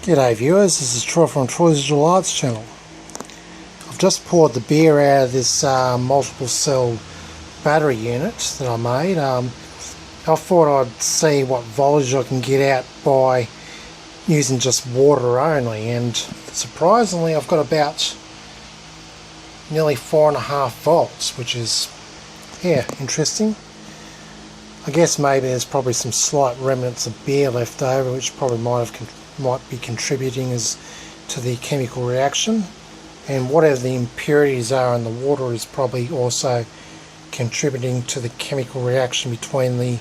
G'day viewers, this is Troy from Troy's Digital Arts channel. I've just poured the beer out of this multiple cell battery unit that I made. I thought I'd see what voltage I can get out by using just water only, and surprisingly I've got about nearly 4.5 volts, which is, yeah, interesting. I guess maybe there's probably some slight remnants of beer left over, which probably might be contributing as to the chemical reaction, and whatever the impurities are in the water is probably also contributing to the chemical reaction between the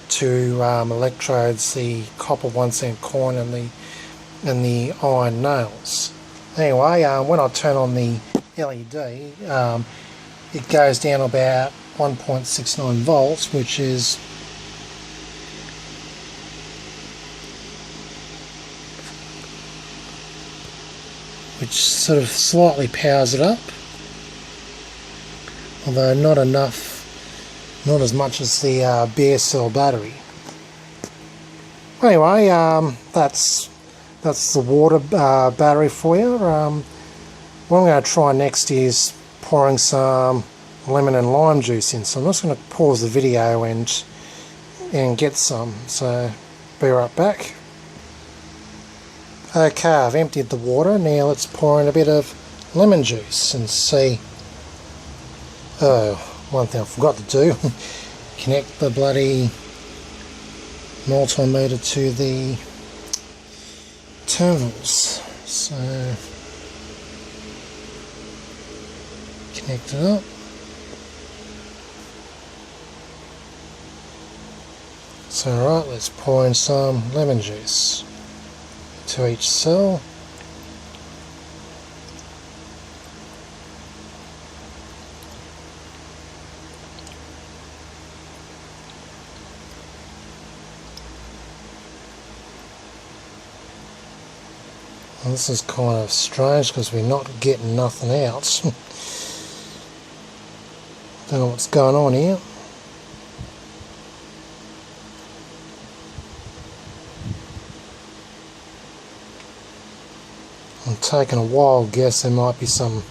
two electrodes, the copper 1-cent coin and the iron nails. Anyway, when I turn on the LED, it goes down about 1.69 volts, which sort of slightly powers it up, although not as much as the beer cell battery. Anyway, that's the water battery for you. What I'm going to try next is pouring some lemon and lime juice in, so I'm just going to pause the video and get some, so be right back. Okay, I've emptied the water. Now let's pour in a bit of lemon juice and see. Oh, one thing I forgot to do, connect the bloody multimeter to the terminals. So connect it up. So right, let's pour in some lemon juice to each cell. Well, this is kind of strange because we're not getting nothing out. Don't know what's going on here. I'm taking a wild guess there might be some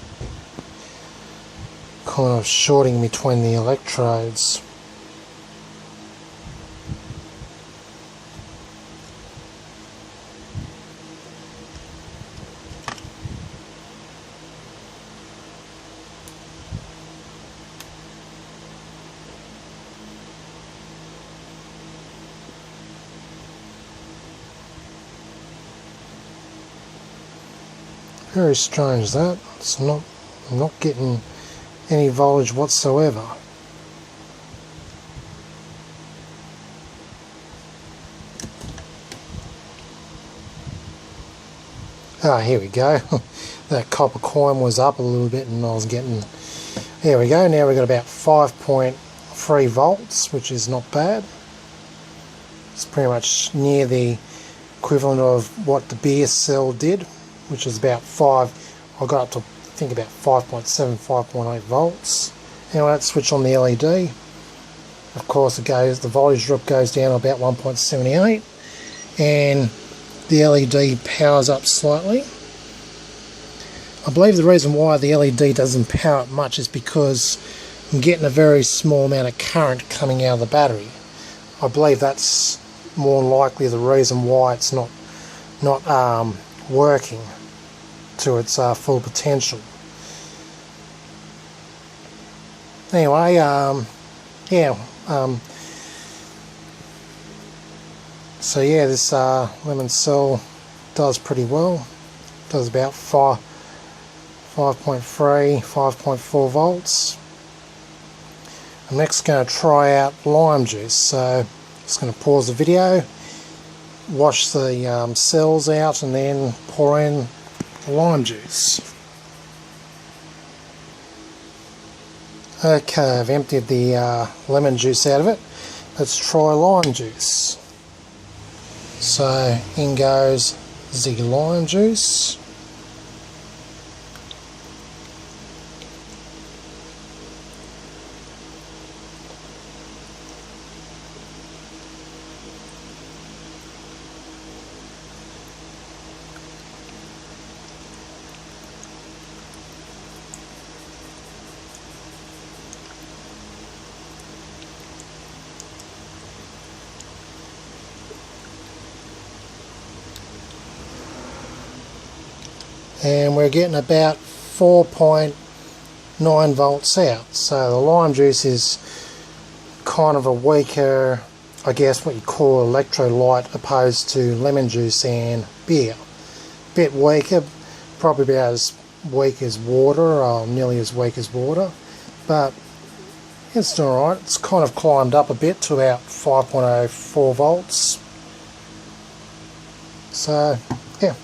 kind of shorting between the electrodes. Very strange that. I'm not getting any voltage whatsoever. Ah, here we go. That copper coin was up a little bit and I was getting... There we go. Now we've got about 5.3 volts, which is not bad. It's pretty much near the equivalent of what the beer cell did, which is about 5. I got up to, I think, about 5.7, 5.8 volts. Anyway, let's switch on the LED. Of course, the voltage drop goes down about 1.78, and the LED powers up slightly. I believe the reason why the LED doesn't power up much is because I'm getting a very small amount of current coming out of the battery. I believe that's more likely the reason why it's not working to its full potential. Anyway, so yeah, this lemon cell does pretty well. Does about 5.3, 5.4 volts. I'm next going to try out lime juice, so just going to pause the video, wash the cells out, and then pour in lime juice. Okay, I've emptied the lemon juice out of it. Let's try lime juice. So in goes the lime juice. and we're getting about 4.9 volts out. So the lime juice is kind of a weaker, I guess what you call electrolyte, opposed to lemon juice and beer. Bit weaker, probably about as weak as water, or nearly as weak as water, but it's alright. It's kind of climbed up a bit to about 5.04 volts. So yeah,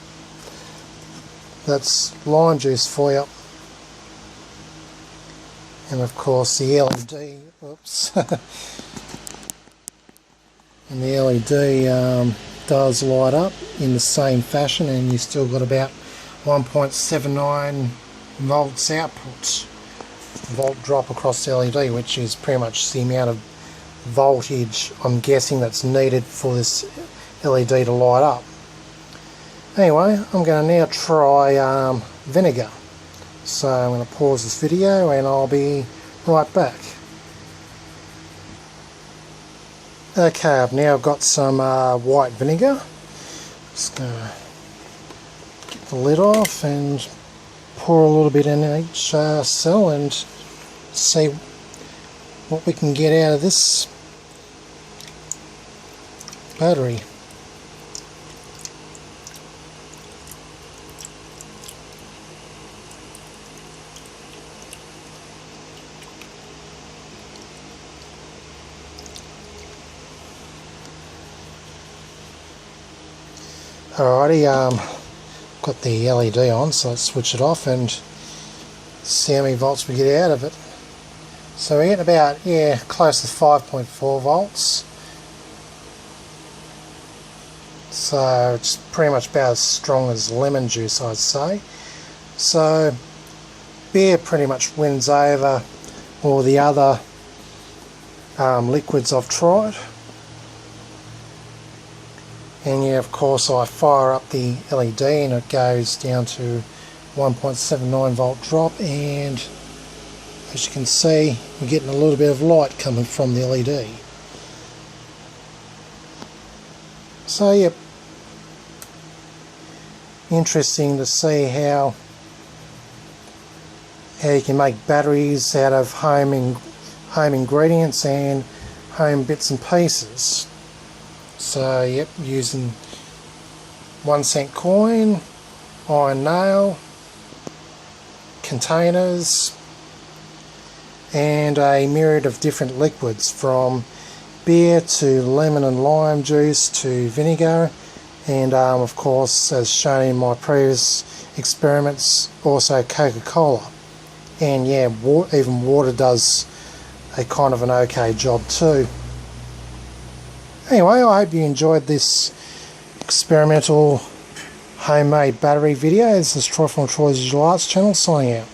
that's lime juice for you. And of course the LED, oops, and the LED does light up in the same fashion, and you still got about 1.79 volts output, volt drop across the LED, which is pretty much the amount of voltage I'm guessing that's needed for this LED to light up. Anyway, I'm going to now try vinegar. So I'm going to pause this video and I'll be right back. Okay, I've now got some white vinegar. Just going to get the lid off and pour a little bit in each cell and see what we can get out of this battery. Alrighty, got the LED on, so let's switch it off and see how many volts we get out of it. So we're getting about, yeah, close to 5.4 volts. So it's pretty much about as strong as lemon juice, I'd say. So beer pretty much wins over all the other liquids I've tried. And yeah, of course I fire up the LED and it goes down to 1.79 volt drop, and as you can see we're getting a little bit of light coming from the LED. So yep, interesting to see how you can make batteries out of home ingredients and home bits and pieces. So yep, using 1-cent coin, iron nail, containers, and a myriad of different liquids, from beer to lemon and lime juice to vinegar, and of course, as shown in my previous experiments, also Coca-Cola. And yeah, even water does a kind of an okay job too. Anyway, I hope you enjoyed this experimental homemade battery video. This is Troy from Troy's Digital Arts channel, signing out.